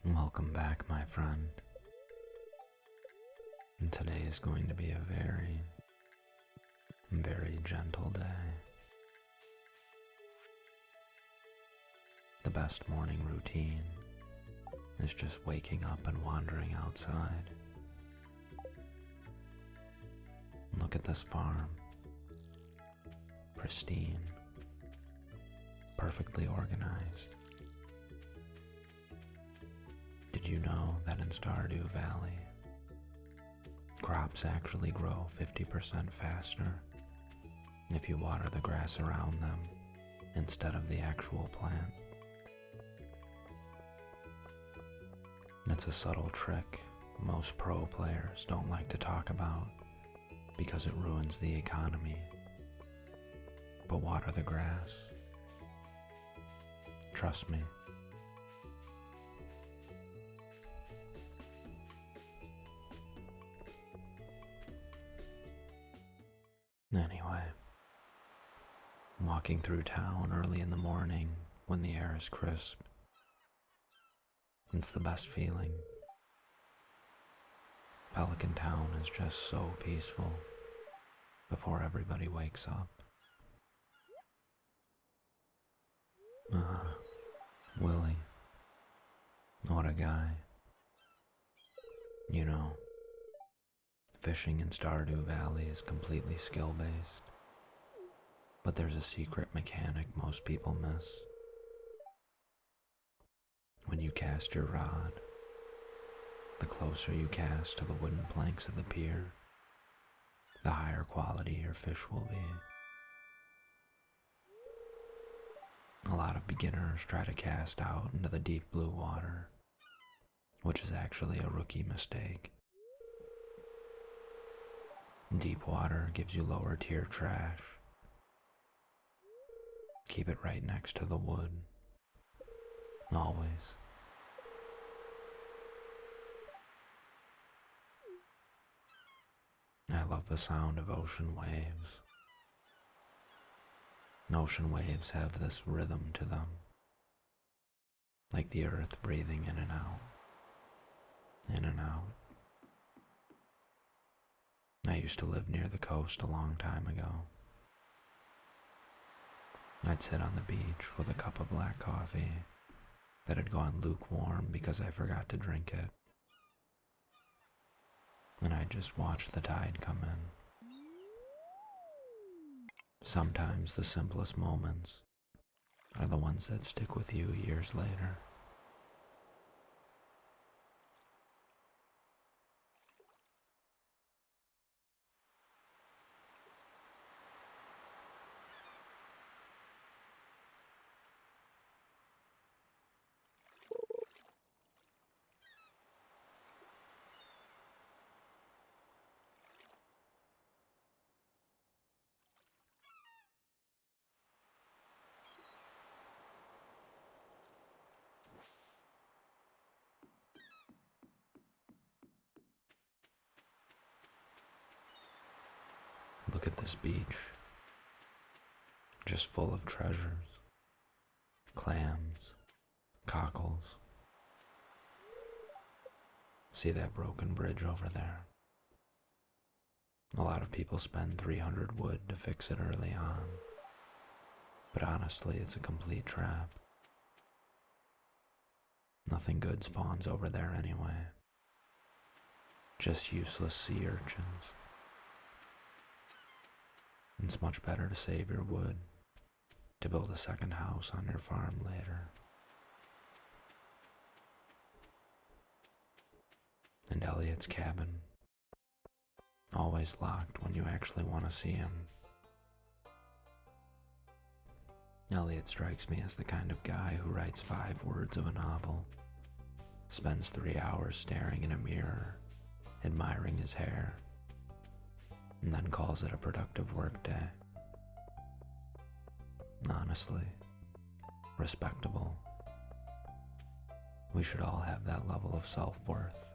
Welcome back, my friend. And today is going to be a very, very gentle day. The best morning routine is just waking up and wandering outside. Look at this farm. Pristine, perfectly organized. Did you know that in Stardew Valley, crops actually grow 50% faster if you water the grass around them instead of the actual plant? It's a subtle trick most pro players don't like to talk about because it ruins the economy. But water the grass. Trust me. Anyway, walking through town early in the morning when the air is crisp, it's the best feeling. Pelican Town is just so peaceful before everybody wakes up. Willy, what a guy. You know, fishing in Stardew Valley is completely skill-based, but there's a secret mechanic most people miss. When you cast your rod, the closer you cast to the wooden planks of the pier, the higher quality your fish will be. A lot of beginners try to cast out into the deep blue water, which is actually a rookie mistake. Deep water gives you lower tier trash. Keep it right next to the wood. Always. I love the sound of ocean waves. Ocean waves have this rhythm to them, like the earth breathing in and out, in and out. I used to live near the coast a long time ago. I'd sit on the beach with a cup of black coffee that had gone lukewarm because I forgot to drink it, and I'd just watch the tide come in. Sometimes the simplest moments are the ones that stick with you years later. Look at this beach, just full of treasures, clams, cockles. See that broken bridge over there? A lot of people spend 300 wood to fix it early on, but honestly it's a complete trap. Nothing good spawns over there anyway. Just useless sea urchins. It's much better to save your wood to build a second house on your farm later. And Elliot's cabin, always locked when you actually want to see him. Elliot strikes me as the kind of guy who writes 5 words of a novel, spends 3 hours staring in a mirror, admiring his hair, and then calls it a productive work day. Honestly, respectable. We should all have that level of self-worth.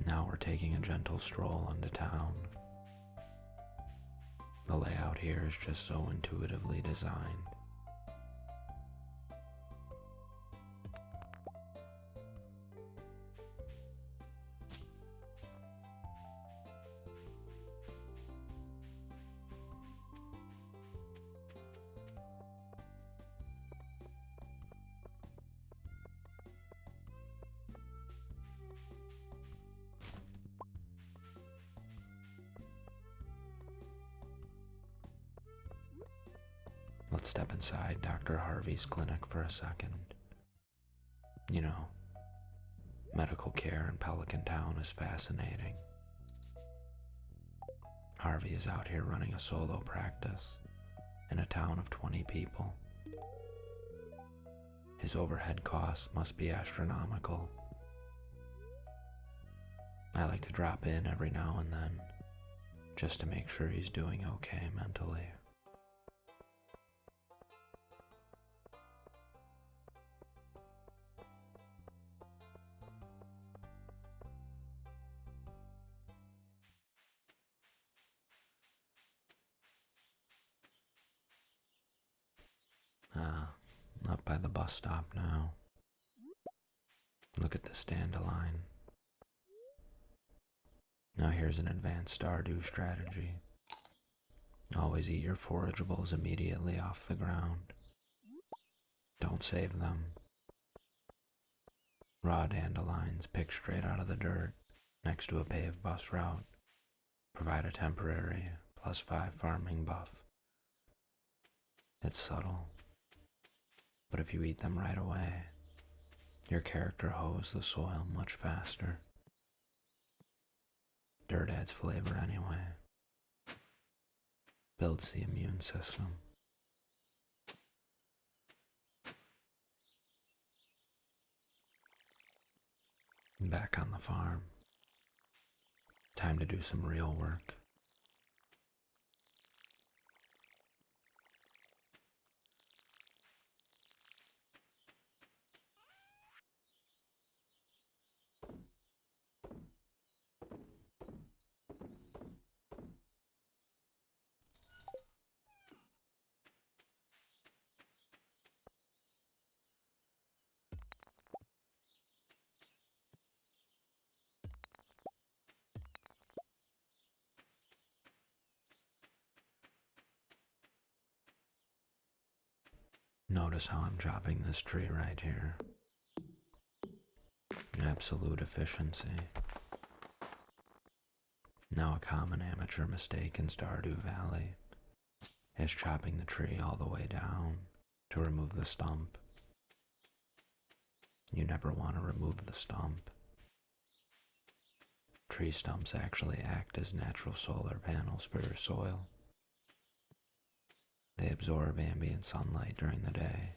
Now we're taking a gentle stroll into town. The layout here is just so intuitively designed. Let's step inside Dr. Harvey's clinic for a second. You know, medical care in Pelican Town is fascinating. Harvey is out here running a solo practice in a town of 20 people. His overhead costs must be astronomical. I like to drop in every now and then, just to make sure he's doing okay mentally. Up by the bus stop now. Look at this dandelion. Now here's an advanced Stardew strategy. Always eat your forageables immediately off the ground. Don't save them. Raw dandelions picked straight out of the dirt next to a paved bus route provide a temporary +5 farming buff. It's subtle, but if you eat them right away, your character hoes the soil much faster. Dirt adds flavor anyway. Builds the immune system. Back on the farm. Time to do some real work. Notice how I'm chopping this tree right here. Absolute efficiency. Now a common amateur mistake in Stardew Valley is chopping the tree all the way down to remove the stump. You never want to remove the stump. Tree stumps actually act as natural solar panels for your soil. They absorb ambient sunlight during the day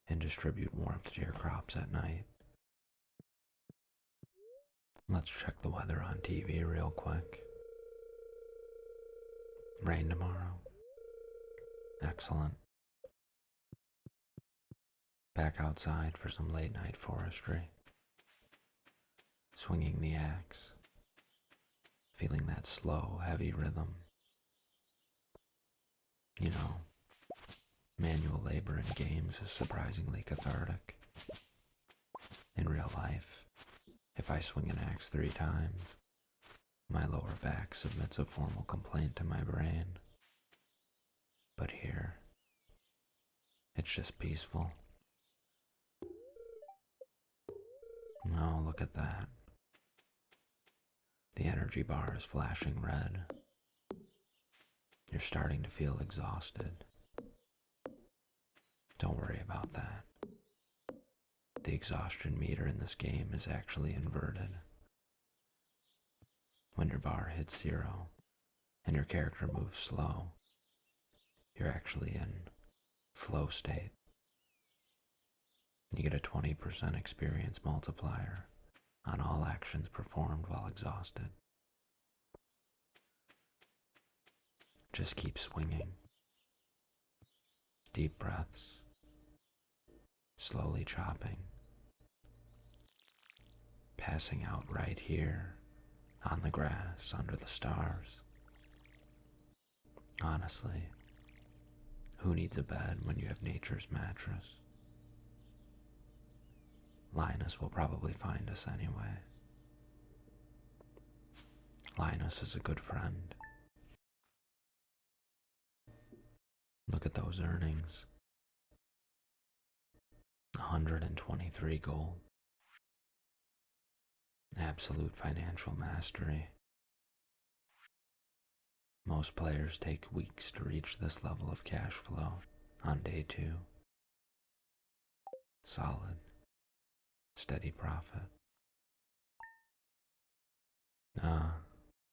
and distribute warmth to your crops at night. Let's check the weather on TV real quick. Rain tomorrow. Excellent. Back outside for some late night forestry. Swinging the axe. Feeling that slow, heavy rhythm. You know, manual labor in games is surprisingly cathartic. In real life, if I swing an axe 3 times, my lower back submits a formal complaint to my brain. But here, it's just peaceful. Oh, look at that. The energy bar is flashing red. You're starting to feel exhausted. Don't worry about that. The exhaustion meter in this game is actually inverted. When your bar hits 0 and your character moves slow, you're actually in flow state. You get a 20% experience multiplier on all actions performed while exhausted. Just keep swinging. Deep breaths. Slowly chopping. Passing out right here on the grass under the stars. Honestly, who needs a bed when you have nature's mattress? Linus will probably find us anyway. Linus is a good friend. Look at those earnings. 123 gold. Absolute financial mastery. Most players take weeks to reach this level of cash flow on day 2. Solid, steady profit.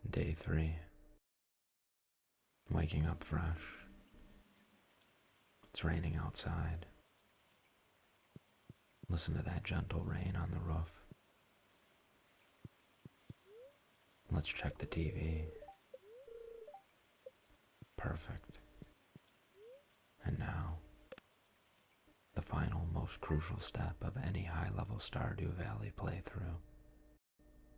Day 3. Waking up fresh. It's raining outside. Listen to that gentle rain on the roof. Let's check the TV. Perfect. And now, the final, most crucial step of any high-level Stardew Valley playthrough.